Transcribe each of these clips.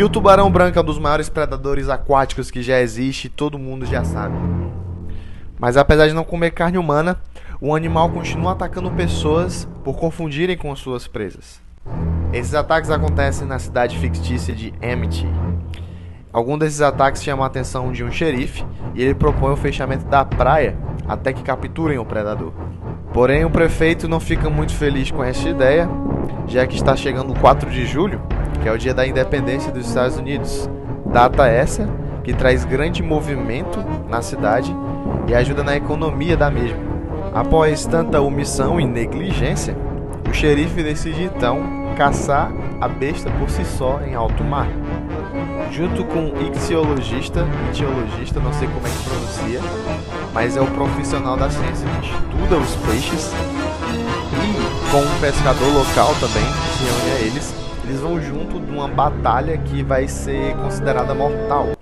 Que o tubarão branco é um dos maiores predadores aquáticos que já existe, todo mundo já sabe. Mas apesar de não comer carne humana, o animal continua atacando pessoas por confundirem com suas presas. Esses ataques acontecem na cidade fictícia de Amity. Alguns desses ataques chamam a atenção de um xerife e ele propõe o fechamento da praia até que capturem o predador. Porém, o prefeito não fica muito feliz com essa ideia, já que está chegando o 4 de julho, que é o dia da independência dos Estados Unidos. Data essa que traz grande movimento na cidade e ajuda na economia da mesma. Após tanta omissão e negligência, o xerife decide então caçar a besta por si só em alto mar. Junto com um ictiologista, não sei como é que pronuncia, mas é o profissional da ciência que estuda os peixes, e com um pescador local também, que se reúne a eles vão junto de uma batalha que vai ser considerada mortal.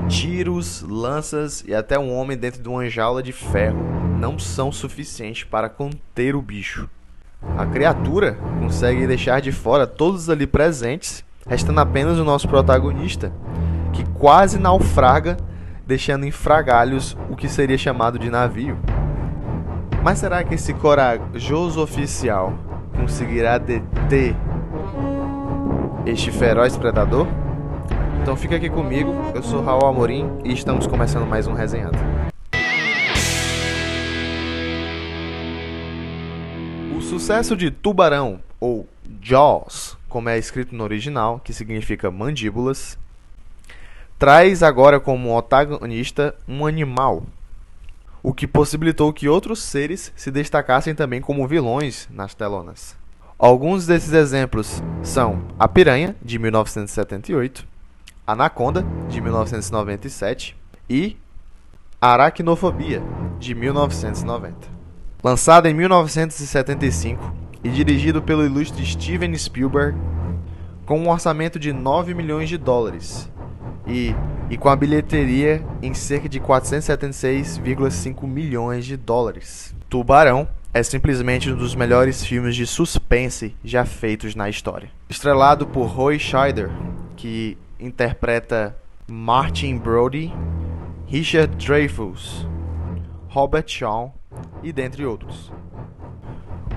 Tiros, lanças e até um homem dentro de uma jaula de ferro não são suficientes para conter o bicho. A criatura consegue deixar de fora todos ali presentes, restando apenas o nosso protagonista, que quase naufraga, deixando em frangalhos o que seria chamado de navio. Mas será que esse corajoso oficial conseguirá deter este feroz predador? Então fica aqui comigo, eu sou Raul Amorim e estamos começando mais um Resenhando. O sucesso de Tubarão, ou Jaws, como é escrito no original, que significa mandíbulas, traz agora como antagonista um animal, o que possibilitou que outros seres se destacassem também como vilões nas telonas. Alguns desses exemplos são a Piranha, de 1978, Anaconda, de 1997 e Aracnofobia, de 1990. Lançado em 1975 e dirigido pelo ilustre Steven Spielberg, com um orçamento de 9 milhões de dólares e com a bilheteria em cerca de 476,5 milhões de dólares. Tubarão é simplesmente um dos melhores filmes de suspense já feitos na história. Estrelado por Roy Scheider, que interpreta Martin Brody, Richard Dreyfuss, Robert Shaw e dentre outros.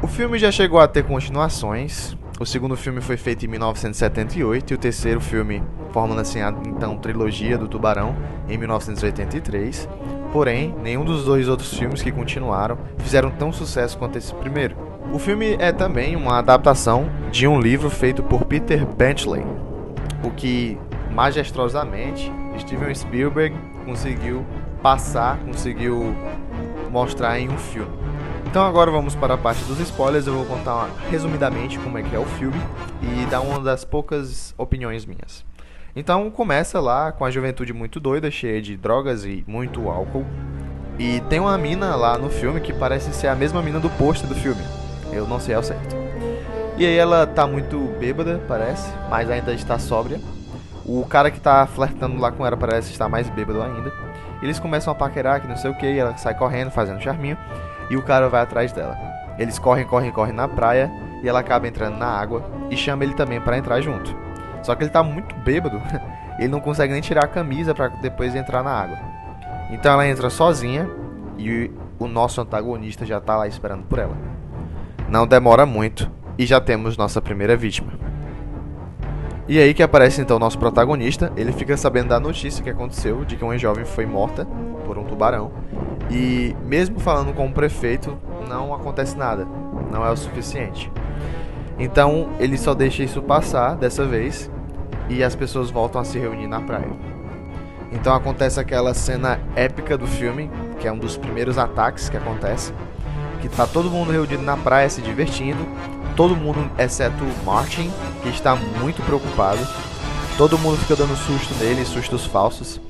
O filme já chegou a ter continuações. O segundo filme foi feito em 1978 e o terceiro filme, formando assim a então trilogia do Tubarão, em 1983. Porém, nenhum dos dois outros filmes que continuaram fizeram tão sucesso quanto esse primeiro. O filme é também uma adaptação de um livro feito por Peter Benchley, o que majestrosamente Steven Spielberg conseguiu mostrar em um filme. Então agora vamos para a parte dos spoilers. Eu vou contar resumidamente como é que é o filme e dar uma das poucas opiniões minhas. Então começa lá com a juventude muito doida, cheia de drogas e muito álcool. E tem uma mina lá no filme que parece ser a mesma mina do pôster do filme. Eu não sei ao certo. E aí ela tá muito bêbada, parece, mas ainda está sóbria. O cara que tá flertando lá com ela parece estar mais bêbado ainda. Eles começam a paquerar, que não sei o que, e ela sai correndo, fazendo charminho. E o cara vai atrás dela. Eles correm na praia e ela acaba entrando na água e chama ele também para entrar junto. Só que ele tá muito bêbado, ele não consegue nem tirar a camisa para depois entrar na água. Então ela entra sozinha e o nosso antagonista já tá lá esperando por ela. Não demora muito e já temos nossa primeira vítima. E aí que aparece então o nosso protagonista. Ele fica sabendo da notícia que aconteceu, de que uma jovem foi morta por um tubarão. E mesmo falando com o prefeito, não acontece nada, não é o suficiente. Então ele só deixa isso passar dessa vez e as pessoas voltam a se reunir na praia. Então acontece aquela cena épica do filme, que é um dos primeiros ataques que acontece, que tá todo mundo reunido na praia se divertindo, todo mundo exceto o Martin, que está muito preocupado. Todo mundo fica dando susto nele, sustos falsos.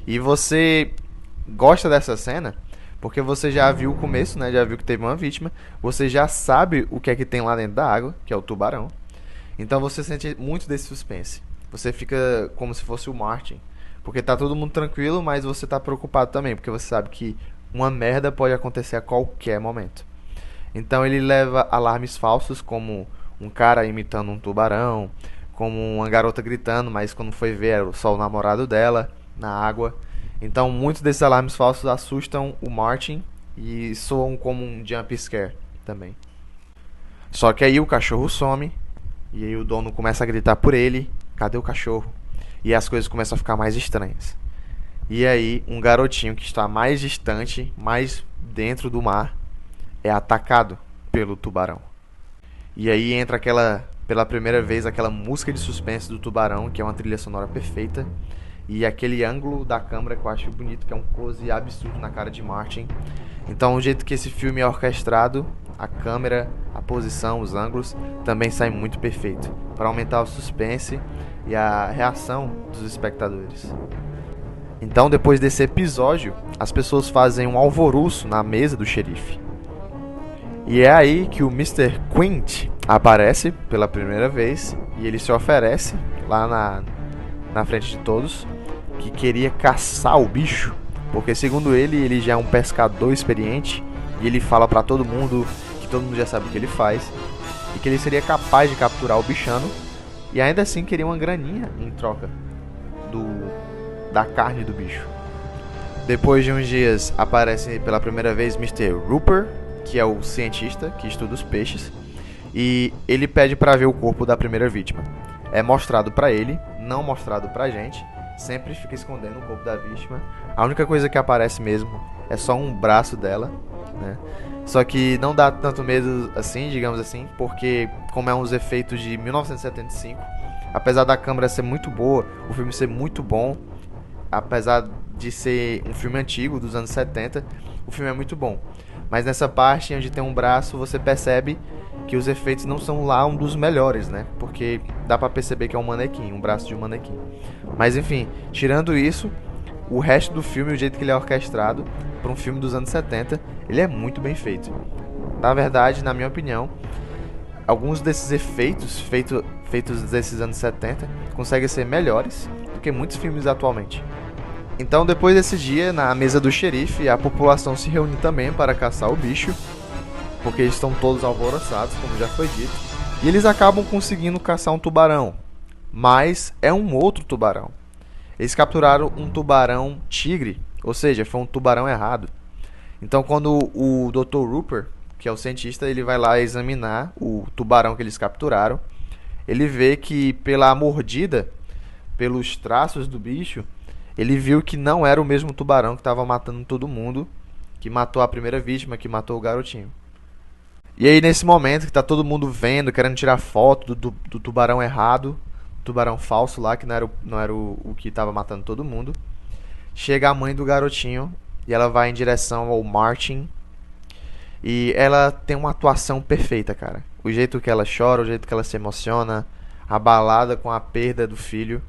E você gosta dessa cena porque você já viu o começo, né? Já viu que teve uma vítima. Você já sabe o que é que tem lá dentro da água, que é o tubarão. Então você sente muito desse suspense. Você fica como se fosse o Martin, porque tá todo mundo tranquilo, mas você tá preocupado também, porque você sabe que uma merda pode acontecer a qualquer momento. Então ele leva alarmes falsos, como um cara imitando um tubarão, como uma garota gritando, mas quando foi ver era só o namorado dela na água. Então muitos desses alarmes falsos assustam o Martin e soam como um jump scare também. Só que aí o cachorro some e aí o dono começa a gritar por ele: cadê o cachorro? E as coisas começam a ficar mais estranhas. E aí um garotinho que está mais distante, mais dentro do mar, é atacado pelo tubarão. E aí entra pela primeira vez, aquela música de suspense do tubarão, que é uma trilha sonora perfeita. E aquele ângulo da câmera que eu acho bonito, que é um close absurdo na cara de Martin. Então o jeito que esse filme é orquestrado, a câmera, a posição, os ângulos, também sai muito perfeito, para aumentar o suspense e a reação dos espectadores. Então depois desse episódio, as pessoas fazem um alvoroço na mesa do xerife. E é aí que o Mr. Quint aparece pela primeira vez e ele se oferece lá na frente de todos que queria caçar o bicho, porque segundo ele já é um pescador experiente e ele fala pra todo mundo que todo mundo já sabe o que ele faz e que ele seria capaz de capturar o bichano e ainda assim queria uma graninha em troca da carne do bicho. Depois de uns dias aparece pela primeira vez Mr. Rupert, que é o cientista que estuda os peixes, e ele pede para ver o corpo da primeira vítima. É mostrado para ele, não mostrado pra gente, sempre fica escondendo o corpo da vítima. A única coisa que aparece mesmo é só um braço dela, né? Só que não dá tanto medo assim, digamos assim, porque como é uns efeitos de 1975, apesar da câmera ser muito boa, o filme ser muito bom, apesar de ser um filme antigo, dos anos 70, o filme é muito bom. Mas nessa parte onde tem um braço, você percebe que os efeitos não são lá um dos melhores, né? Porque dá pra perceber que é um manequim, um braço de um manequim. Mas enfim, tirando isso, o resto do filme, o jeito que ele é orquestrado, para um filme dos anos 70, ele é muito bem feito. Na verdade, na minha opinião, alguns desses efeitos feitos desses anos 70 conseguem ser melhores do que muitos filmes atualmente. Então, depois desse dia, na mesa do xerife, a população se reúne também para caçar o bicho, porque eles estão todos alvoroçados, como já foi dito, e eles acabam conseguindo caçar um tubarão, mas é um outro tubarão. Eles capturaram um tubarão tigre, ou seja, foi um tubarão errado. Então, quando o Dr. Rupert, que é o cientista, ele vai lá examinar o tubarão que eles capturaram, ele vê que pela mordida, pelos traços do bicho, ele viu que não era o mesmo tubarão que estava matando todo mundo, que matou a primeira vítima, que matou o garotinho. E aí nesse momento que tá todo mundo vendo, querendo tirar foto do tubarão errado, tubarão falso lá, que não era o que estava matando todo mundo, chega a mãe do garotinho e ela vai em direção ao Martin. E ela tem uma atuação perfeita, cara. O jeito que ela chora, o jeito que ela se emociona, abalada com a perda do filho.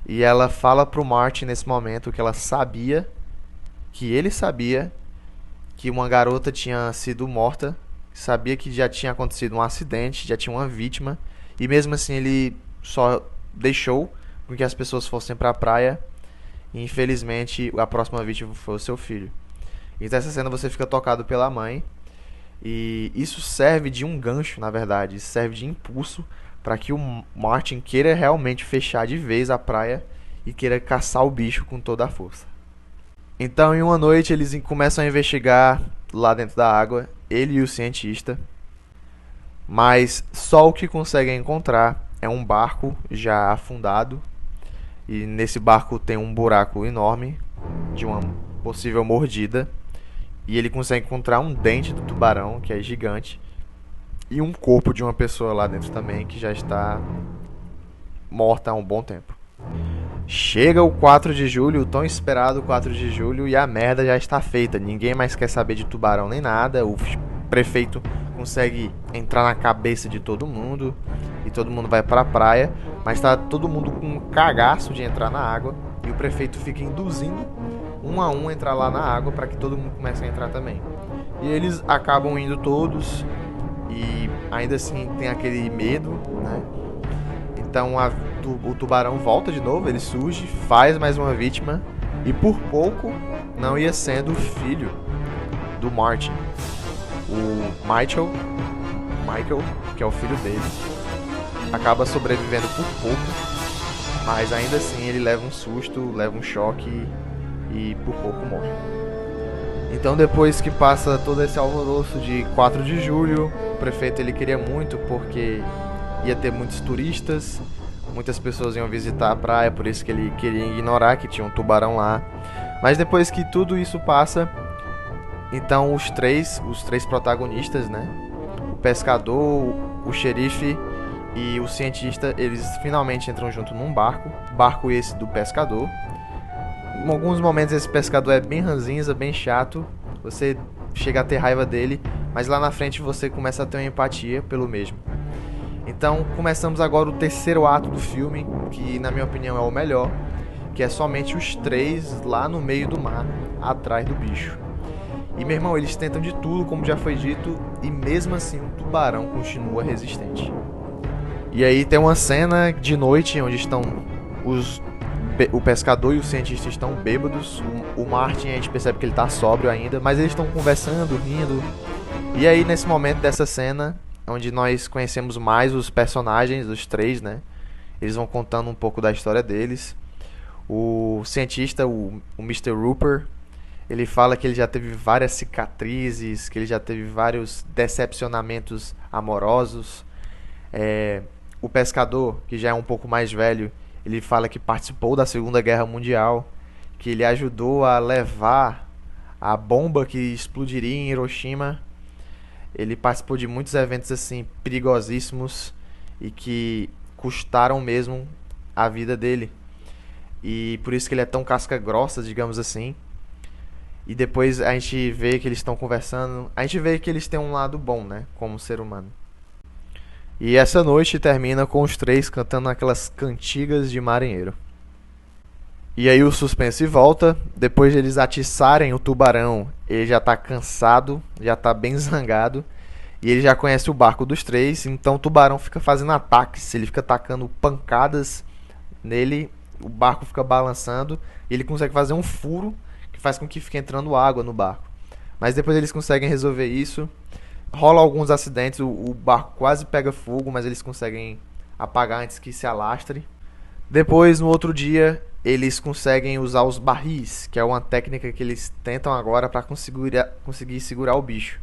E ela fala pro Martin nesse momento que ela sabia, que ele sabia, que uma garota tinha sido morta, sabia que já tinha acontecido um acidente, já tinha uma vítima, e mesmo assim ele só deixou com que as pessoas fossem pra praia, e infelizmente a próxima vítima foi o seu filho. Então essa cena você fica tocado pela mãe, e isso serve de um gancho, na verdade, serve de impulso para que o Martin queira realmente fechar de vez a praia e queira caçar o bicho com toda a força. Então, em uma noite, eles começam a investigar lá dentro da água, ele e o cientista, mas só o que conseguem encontrar é um barco já afundado, e nesse barco tem um buraco enorme de uma possível mordida, e ele consegue encontrar um dente do tubarão, que é gigante, e um corpo de uma pessoa lá dentro também, que já está morta há um bom tempo. Chega o 4 de julho, o tão esperado 4 de julho, e a merda já está feita. Ninguém mais quer saber de tubarão nem nada. O prefeito consegue entrar na cabeça de todo mundo, e todo mundo vai pra praia, mas tá todo mundo com um cagaço de entrar na água, e o prefeito fica induzindo um a um entrar lá na água para que todo mundo comece a entrar também. E eles acabam indo todos, e ainda assim tem aquele medo, né? Então o tubarão volta de novo, ele surge, faz mais uma vítima, e por pouco não ia sendo o filho do Martin, o Michael, que é o filho dele. acaba sobrevivendo por pouco, mas ainda assim ele leva um susto, leva um choque e por pouco morre. Então depois que passa todo esse alvoroço de 4 de julho, o prefeito ele queria muito porque ia ter muitos turistas, muitas pessoas iam visitar a praia, por isso que ele queria ignorar que tinha um tubarão lá. Mas depois que tudo isso passa, então os três protagonistas, né? O pescador, o xerife e o cientista, eles finalmente entram junto num barco esse do pescador. Em alguns momentos esse pescador é bem ranzinza, bem chato, você chega a ter raiva dele, mas lá na frente você começa a ter uma empatia pelo mesmo. Então começamos agora o terceiro ato do filme, que na minha opinião é o melhor, que é somente os três lá no meio do mar, atrás do bicho. E meu irmão, eles tentam de tudo, como já foi dito, e mesmo assim o tubarão continua resistente. E aí tem uma cena de noite onde estão o pescador e o cientista estão bêbados. O Martin, a gente percebe que ele tá sóbrio ainda, mas eles estão conversando, rindo. E aí nesse momento dessa cena, onde nós conhecemos mais os personagens, os três, né? Eles vão contando um pouco da história deles. O cientista, o Mr. Rupert, ele fala que ele já teve várias cicatrizes, que ele já teve vários decepcionamentos amorosos. O pescador, que já é um pouco mais velho, ele fala que participou da Segunda Guerra Mundial, que ele ajudou a levar a bomba que explodiria em Hiroshima. Ele participou de muitos eventos assim perigosíssimos e que custaram mesmo a vida dele. E por isso que ele é tão casca grossa, digamos assim. E depois a gente vê que eles estão conversando, a gente vê que eles têm um lado bom, né, como ser humano. E essa noite termina com os três cantando aquelas cantigas de marinheiro. E aí o suspense volta, depois de eles atiçarem o tubarão, ele já tá cansado, já tá bem zangado, e ele já conhece o barco dos três, então o tubarão fica fazendo ataques, ele fica atacando pancadas nele, o barco fica balançando, e ele consegue fazer um furo que faz com que fique entrando água no barco. Mas depois eles conseguem resolver isso. Rola alguns acidentes, o barco quase pega fogo, mas eles conseguem apagar antes que se alastre. Depois, no outro dia, eles conseguem usar os barris, que é uma técnica que eles tentam agora para conseguir segurar o bicho.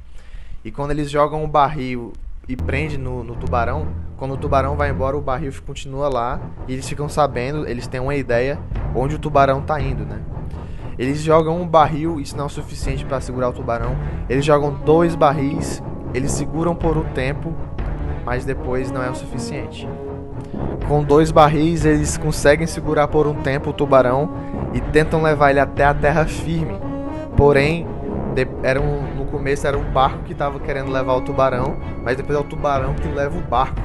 E quando eles jogam o barril e prendem no tubarão, quando o tubarão vai embora, o barril continua lá, e eles ficam sabendo, eles têm uma ideia onde o tubarão está indo, né? Eles jogam um barril, isso não é o suficiente para segurar o tubarão. Eles jogam 2 barris, eles seguram por um tempo, mas depois não é o suficiente. Com 2 barris, eles conseguem segurar por um tempo o tubarão e tentam levar ele até a terra firme. Porém, no começo era um barco que estava querendo levar o tubarão, mas depois é o tubarão que leva o barco.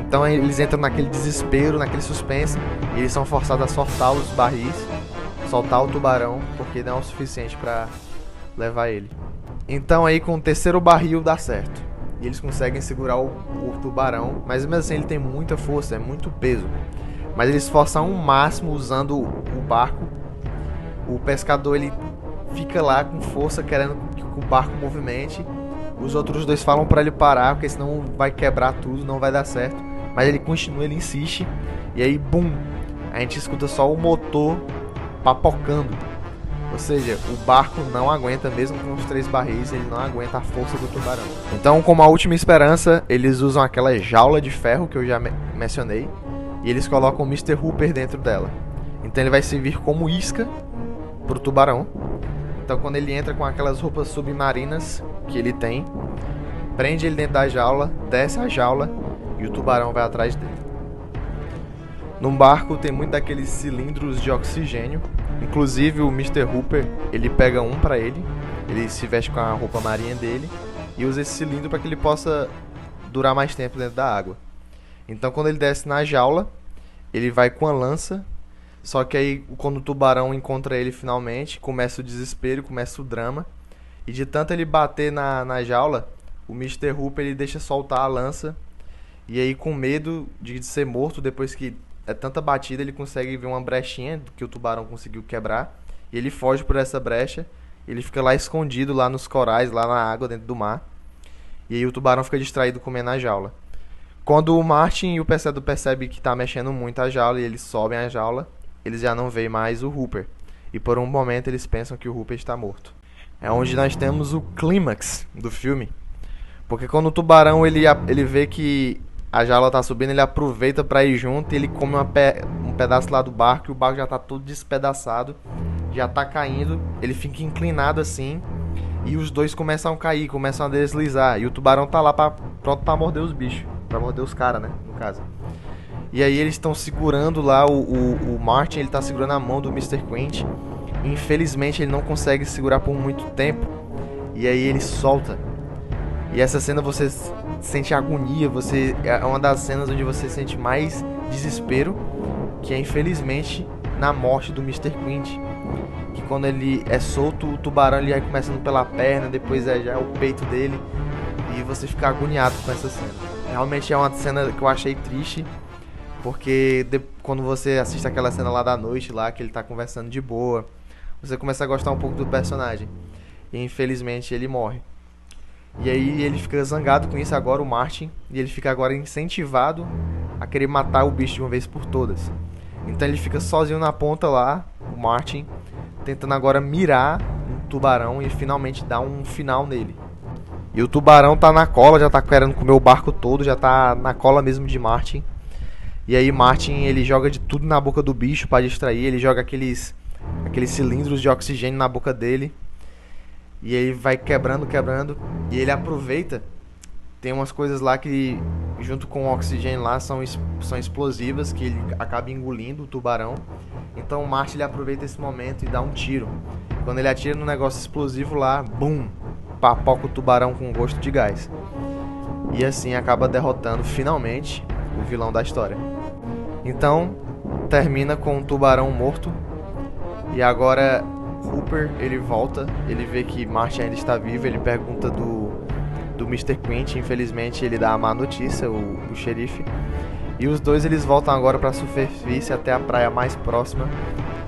Então eles entram naquele desespero, naquele suspense, e eles são forçados a soltar os barris, soltar o tubarão, porque não é o suficiente para levar ele. Então aí com o terceiro barril dá certo. E eles conseguem segurar o tubarão, mas mesmo assim ele tem muita força, é muito peso. Mas eles forçam ao máximo usando o barco. O pescador ele fica lá com força, querendo que o barco movimente. Os outros 2 falam para ele parar, porque senão vai quebrar tudo, não vai dar certo. Mas ele continua, ele insiste. E aí, bum, a gente escuta só o motor papocando. Ou seja, o barco não aguenta, mesmo com os 3 barris, ele não aguenta a força do tubarão. Então, como a última esperança, eles usam aquela jaula de ferro que eu já mencionei, e eles colocam o Mr. Hooper dentro dela. Então ele vai servir como isca pro tubarão. Então quando ele entra com aquelas roupas submarinas que ele tem, prende ele dentro da jaula, desce a jaula e o tubarão vai atrás dele. No barco tem muito daqueles cilindros de oxigênio. Inclusive o Mr. Hooper, ele pega um pra ele, ele se veste com a roupa marinha dele e usa esse cilindro para que ele possa durar mais tempo dentro da água. Então quando ele desce na jaula, ele vai com a lança, só que aí quando o tubarão encontra ele finalmente, começa o desespero, começa o drama. E de tanto ele bater na jaula, o Mr. Hooper ele deixa soltar a lança. E aí com medo de ser morto, depois que é tanta batida, ele consegue ver uma brechinha que o tubarão conseguiu quebrar. E ele foge por essa brecha. Ele fica lá escondido, lá nos corais, lá na água, dentro do mar. E aí o tubarão fica distraído comendo a jaula. Quando o Martin e o Persedo percebem que tá mexendo muito a jaula e eles sobem a jaula, eles já não veem mais o Hooper. E por um momento eles pensam que o Hooper está morto. É onde nós temos o clímax do filme. Porque quando o tubarão ele vê que a jaula tá subindo, ele aproveita pra ir junto e ele come um pedaço lá do barco e o barco já tá todo despedaçado, já tá caindo, ele fica inclinado assim e os dois começam a cair, começam a deslizar e o tubarão tá lá pronto pra morder os bichos, pra morder os caras, né, no caso. E aí eles estão segurando lá, o Martin ele tá segurando a mão do Mr. Quint. Infelizmente ele não consegue segurar por muito tempo e aí ele solta. E essa cena você sente agonia, é uma das cenas onde você sente mais desespero, que é infelizmente na morte do Mr. Quint, que quando ele é solto, o tubarão ele vai começando pela perna, depois já é o peito dele, e você fica agoniado com essa cena. Realmente é uma cena que eu achei triste, porque quando você assiste aquela cena lá da noite, lá que ele tá conversando de boa, você começa a gostar um pouco do personagem, e infelizmente ele morre. E aí ele fica zangado com isso agora, o Martin, e ele fica agora incentivado a querer matar o bicho de uma vez por todas. Então ele fica sozinho na ponta lá, o Martin, tentando agora mirar um tubarão e finalmente dar um final nele. E o tubarão tá na cola, já tá querendo comer o barco todo, já tá na cola mesmo de Martin. E aí Martin ele joga de tudo na boca do bicho para distrair, ele joga aqueles cilindros de oxigênio na boca dele. E ele vai quebrando, e ele aproveita. Tem umas coisas lá que, junto com o oxigênio lá, são explosivas, que ele acaba engolindo o tubarão. Então o Martin ele aproveita esse momento e dá um tiro. Quando ele atira no negócio explosivo lá, bum, papoca o tubarão com gosto de gás. E assim acaba derrotando finalmente o vilão da história. Então termina com o tubarão morto. E agora Hooper, ele volta, ele vê que Martin ainda está vivo, ele pergunta do Mr. Quint, infelizmente ele dá a má notícia, o xerife. E os dois eles voltam agora para a superfície, até a praia mais próxima,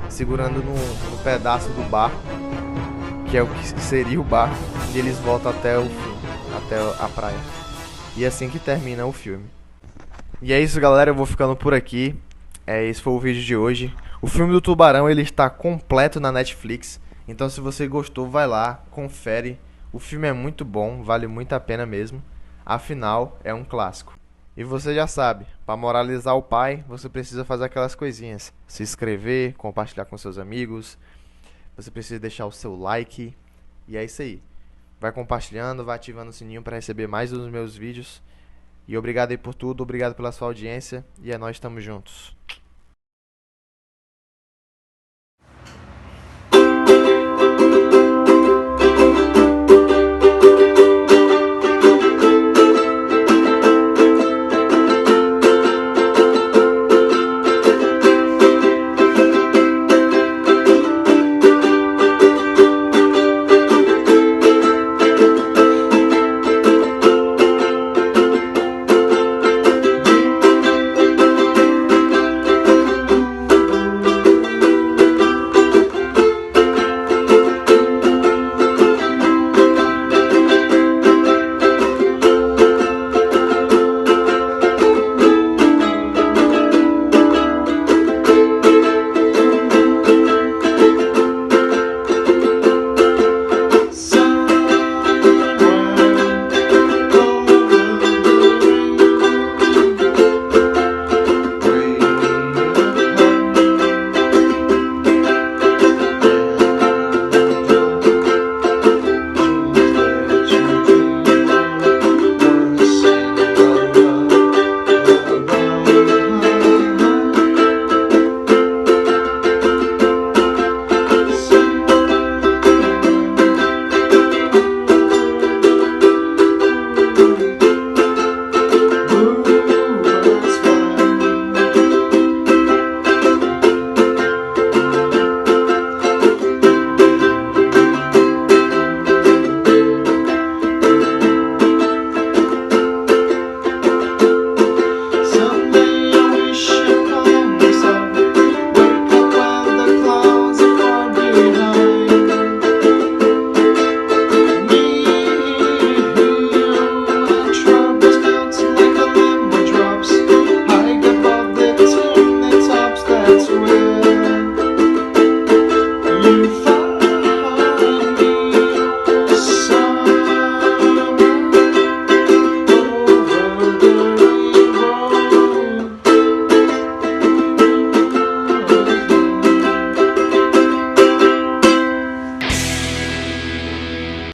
segurando no pedaço do barco, que é o que seria o barco, e eles voltam até o fim, até a praia. E é assim que termina o filme. E é isso, galera, eu vou ficando por aqui. Esse foi o vídeo de hoje. O filme do Tubarão ele está completo na Netflix, então se você gostou, vai lá, confere. O filme é muito bom, vale muito a pena mesmo. Afinal, é um clássico. E você já sabe, para moralizar o pai, você precisa fazer aquelas coisinhas. Se inscrever, compartilhar com seus amigos. Você precisa deixar o seu like. E é isso aí. Vai compartilhando, vai ativando o sininho para receber mais dos meus vídeos. E obrigado aí por tudo, obrigado pela sua audiência. E é nóis, estamos juntos.